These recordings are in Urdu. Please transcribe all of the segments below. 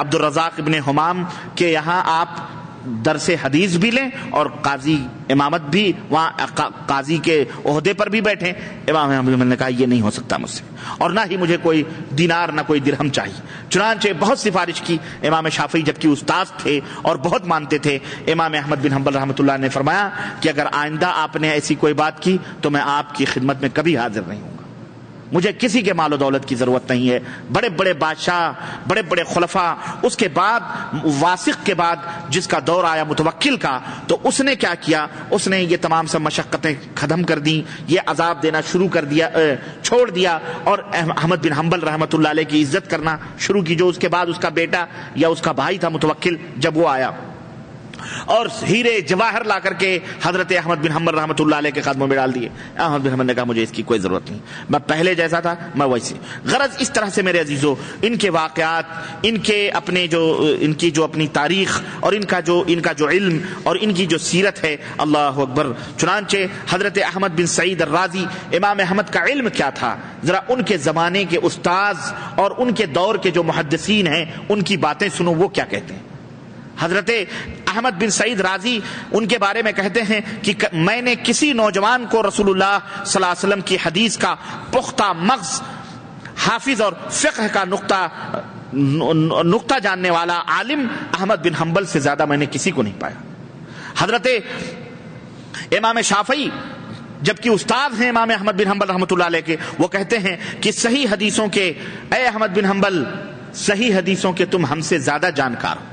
عبدالرزاق ابن حمام کہ یہاں آپ درس حدیث بھی لیں اور قاضی امامت بھی وہاں قاضی کے عہدے پر بھی بیٹھیں. امام احمد نے کہا یہ نہیں ہو سکتا مجھ سے، اور نہ ہی مجھے کوئی دینار نہ کوئی درہم چاہیے. چنانچہ بہت سفارش کی امام شافعی، جبکہ استاد تھے اور بہت مانتے تھے. امام احمد بن حنبل رحمۃ اللہ نے فرمایا کہ اگر آئندہ آپ نے ایسی کوئی بات کی تو میں آپ کی خدمت میں کبھی حاضر نہیں ہوں گا. مجھے کسی کے مال و دولت کی ضرورت نہیں ہے. بڑے بڑے بادشاہ، بڑے بڑے خلفاء، اس کے بعد واسق کے بعد جس کا دور آیا متوکل کا، تو اس نے کیا کیا؟ اس نے یہ تمام سب مشقتیں ختم کر دیں، یہ عذاب دینا شروع کر دیا، چھوڑ دیا، اور احمد بن حنبل رحمۃ اللہ علیہ کی عزت کرنا شروع کی. جو اس کے بعد اس کا بیٹا یا اس کا بھائی تھا متوکل، جب وہ آیا اور ہیرے جواہر لا کر کے حضرت احمد بن حنبل رحمۃ اللہ علیہ کے قدموں میں ڈال دیے، احمد بن حنبل نے کہا مجھے اس کی کوئی ضرورت نہیں، میں پہلے جیسا تھا میں ویسے. غرض اس طرح سے میرے عزیزو ان کے واقعات، ان کے اپنے ان کی جو اپنی تاریخ اور ان کا جو علم اور ان کی جو سیرت ہے، اللہ اکبر. چنانچہ حضرت احمد بن سعید الرازی، امام احمد کا علم کیا تھا، ذرا ان کے زمانے کے استاذ اور ان کے دور کے جو محدثین ہیں ان کی باتیں سنو، وہ کیا کہتے ہیں. حضرت احمد بن سعید رازی ان کے بارے میں کہتے ہیں کہ میں نے کسی نوجوان کو رسول اللہ صلی اللہ علیہ وسلم کی حدیث کا پختہ مغز حافظ اور فقہ کا نقطہ جاننے والا عالم احمد بن حنبل سے زیادہ میں نے کسی کو نہیں پایا. حضرت امام شافعی جبکہ استاد ہیں امام احمد بن حنبل رحمۃ اللہ علیہ کے، وہ کہتے ہیں کہ صحیح حدیثوں کے اے احمد بن حنبل، صحیح حدیثوں کے تم ہم سے زیادہ جانکار ہو،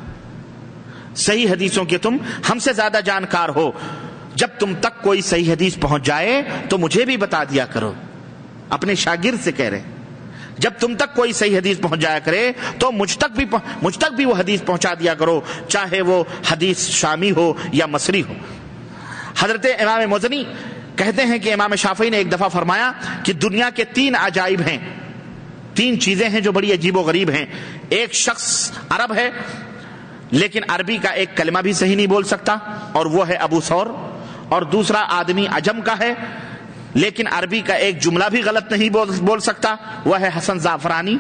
صحیح حدیثوں کے تم ہم سے زیادہ جانکار ہو. جب تم تک کوئی صحیح حدیث پہنچ جائے تو مجھے بھی بتا دیا کرو. اپنے شاگرد سے کہہ رہے جب تم تک کوئی صحیح حدیث پہنچ جایا کرے تو مجھ تک بھی وہ حدیث پہنچا دیا کرو، چاہے وہ حدیث شامی ہو یا مصری ہو. حضرت امام مزنی کہتے ہیں کہ امام شافعی نے ایک دفعہ فرمایا کہ دنیا کے 3 عجائب ہیں، 3 چیزیں ہیں جو بڑی عجیب و غریب ہیں. ایک شخص عرب ہے لیکن عربی کا ایک کلمہ بھی صحیح نہیں بول سکتا، اور وہ ہے ابو ثور. اور دوسرا آدمی عجم کا ہے لیکن عربی کا ایک جملہ بھی غلط نہیں بول سکتا، وہ ہے حسن زعفرانی.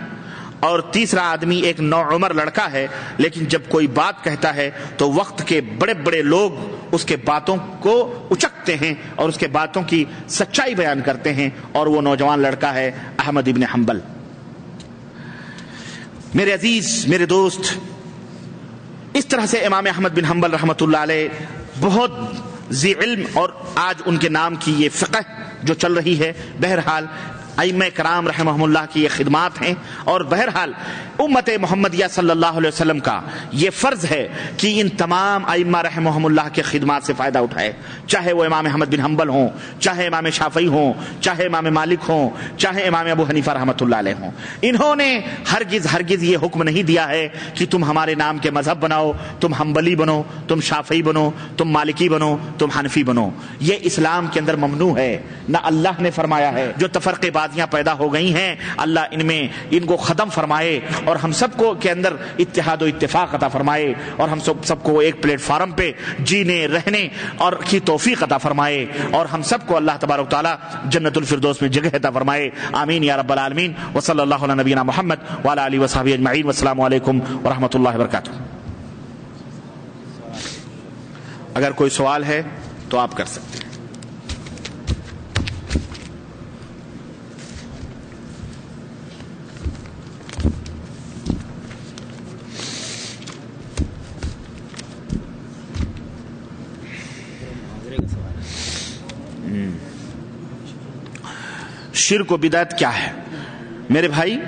اور تیسرا آدمی ایک نوعمر لڑکا ہے لیکن جب کوئی بات کہتا ہے تو وقت کے بڑے بڑے لوگ اس کے باتوں کو اچکتے ہیں اور اس کے باتوں کی سچائی بیان کرتے ہیں، اور وہ نوجوان لڑکا ہے احمد ابن حنبل. میرے عزیز، میرے دوست، اس طرح سے امام احمد بن حنبل رحمۃ اللہ علیہ بہت ذی علم، اور آج ان کے نام کی یہ فقہ جو چل رہی ہے، بہرحال ائمہ کرام رحمہم اللہ کی یہ خدمات ہیں. اور بہرحال امت محمدیہ صلی اللہ علیہ وسلم کا یہ فرض ہے کہ ان تمام ائمہ رحمہم اللہ کے خدمات سے فائدہ اٹھائے، چاہے وہ امام احمد بن حنبل ہوں، چاہے امام شافعی ہوں، چاہے امام مالک ہوں، چاہے امام ابو حنیفہ رحمۃ اللہ علیہ ہوں. انہوں نے ہرگز یہ حکم نہیں دیا ہے کہ تم ہمارے نام کے مذہب بناؤ، تم حنبلی بنو، تم شافعی بنو، تم مالکی بنو، تم حنفی بنو. یہ اسلام کے اندر ممنوع ہے. نہ اللہ نے فرمایا ہے جو تفرقے بازیاں پیدا ہو گئی ہیں اللہ ان کو ختم فرمائے، اور ہم سب کو کے اندر اتحاد و اتفاق عطا فرمائے، اور ہم سب کو ایک پلیٹ فارم پہ جینے رہنے اور کی توفیق عطا فرمائے، اور ہم سب کو اللہ تبارک تعالی جنت الفردوس میں جگہ عطا فرمائے. آمین یا رب العالمین. وصلی اللہ علی نبینا محمد وعلی آلہ وصحبہ اجمعین. والسلام علیکم ورحمۃ اللہ وبرکاتہ. اگر کوئی سوال ہے تو آپ کر سکتے ہیں. شرک و بدعت کیا ہے؟ میرے بھائی،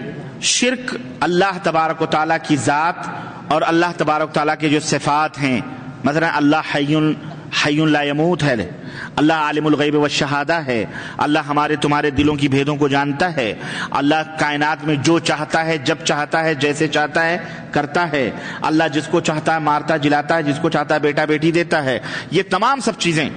شرک اللہ تبارک و تعالیٰ کی ذات اور اللہ تبارک و تعالیٰ کے جو صفات ہیں، مثلا اللہ حی لا یموت ہے، اللہ عالم الغیب والشہادہ ہے، اللہ ہمارے تمہارے دلوں کی بھیدوں کو جانتا ہے، اللہ کائنات میں جو چاہتا ہے جب چاہتا ہے جیسے چاہتا ہے کرتا ہے، اللہ جس کو چاہتا ہے مارتا جلاتا ہے، جس کو چاہتا ہے بیٹا بیٹی دیتا ہے. یہ تمام سب چیزیں،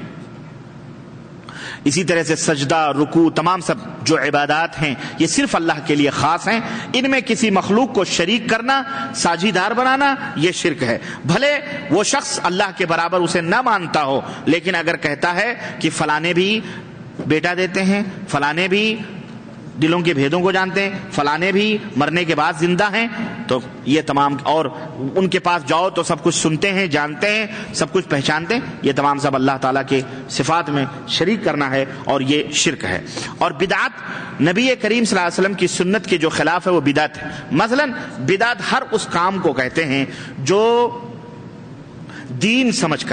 اسی طرح سے سجدہ، رکوع، تمام سب جو عبادات ہیں یہ صرف اللہ کے لیے خاص ہیں. ان میں کسی مخلوق کو شریک کرنا، ساجیدار بنانا، یہ شرک ہے. بھلے وہ شخص اللہ کے برابر اسے نہ مانتا ہو، لیکن اگر کہتا ہے کہ فلانے بھی بیٹا دیتے ہیں، فلانے بھی دلوں کے بھیدوں کو جانتے ہیں، فلانے بھی مرنے کے بعد زندہ ہیں، تو یہ تمام، اور ان کے پاس جاؤ تو سب کچھ سنتے ہیں، جانتے ہیں، سب کچھ پہچانتے ہیں، یہ تمام سب اللہ تعالیٰ کے صفات میں شریک کرنا ہے، اور یہ شرک ہے۔ اور بدعت نبی کریم صلی اللہ علیہ وسلم کی سنت کے جو خلاف ہے وہ بدعت ہے۔ مثلا بدعت ہر اس کام کو کہتے ہیں جو دین سمجھ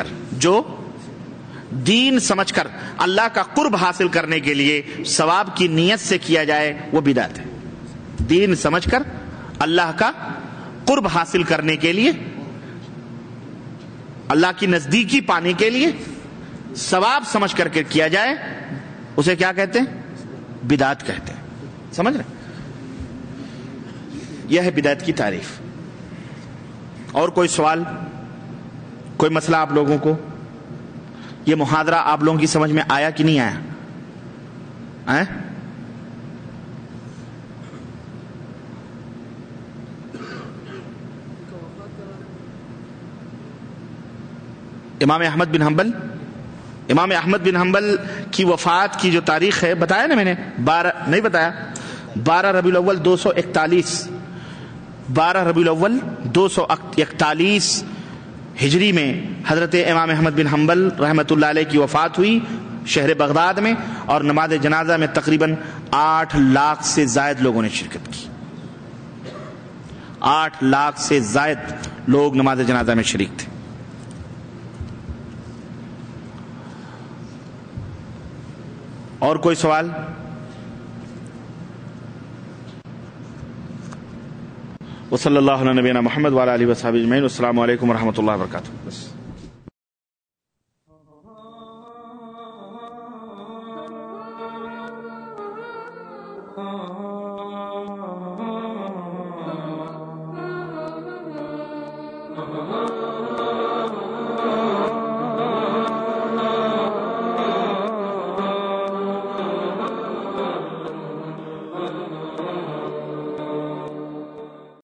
کر اللہ کا قرب حاصل کرنے کے لیے ثواب کی نیت سے کیا جائے، وہ بدعت ہے۔ دین سمجھ کر اللہ کا قرب حاصل کرنے کے لیے، اللہ کی نزدیکی پانے کے لیے ثواب سمجھ کر کے کیا جائے، اسے کیا کہتے ہیں؟ بدعت کہتے ہیں۔ سمجھ رہے؟ یہ ہے بدعت کی تعریف۔ اور کوئی سوال، کوئی مسئلہ آپ لوگوں کو؟ یہ محاضرہ آپ لوگوں کی سمجھ میں آیا کہ نہیں آیا؟ امام احمد بن حنبل کی وفات کی جو تاریخ ہے بتایا نا میں نے، 12 نہیں بتایا، 12 ربیع الاول 241، 12 ربیع الاول 241 ہجری میں حضرت امام احمد بن حنبل رحمۃ اللہ علیہ کی وفات ہوئی شہر بغداد میں، اور نماز جنازہ میں تقریباً 8 لاکھ سے زائد لوگوں نے شرکت کی۔ 8 لاکھ سے زائد لوگ نماز جنازہ میں شریک تھے۔ اور کوئی سوال؟ وصلی اللہ علی نبینا محمد وعلی آلہ وصحبہ اجمعین۔ السلام علیکم ورحمۃ اللہ وبرکاتہ۔ بس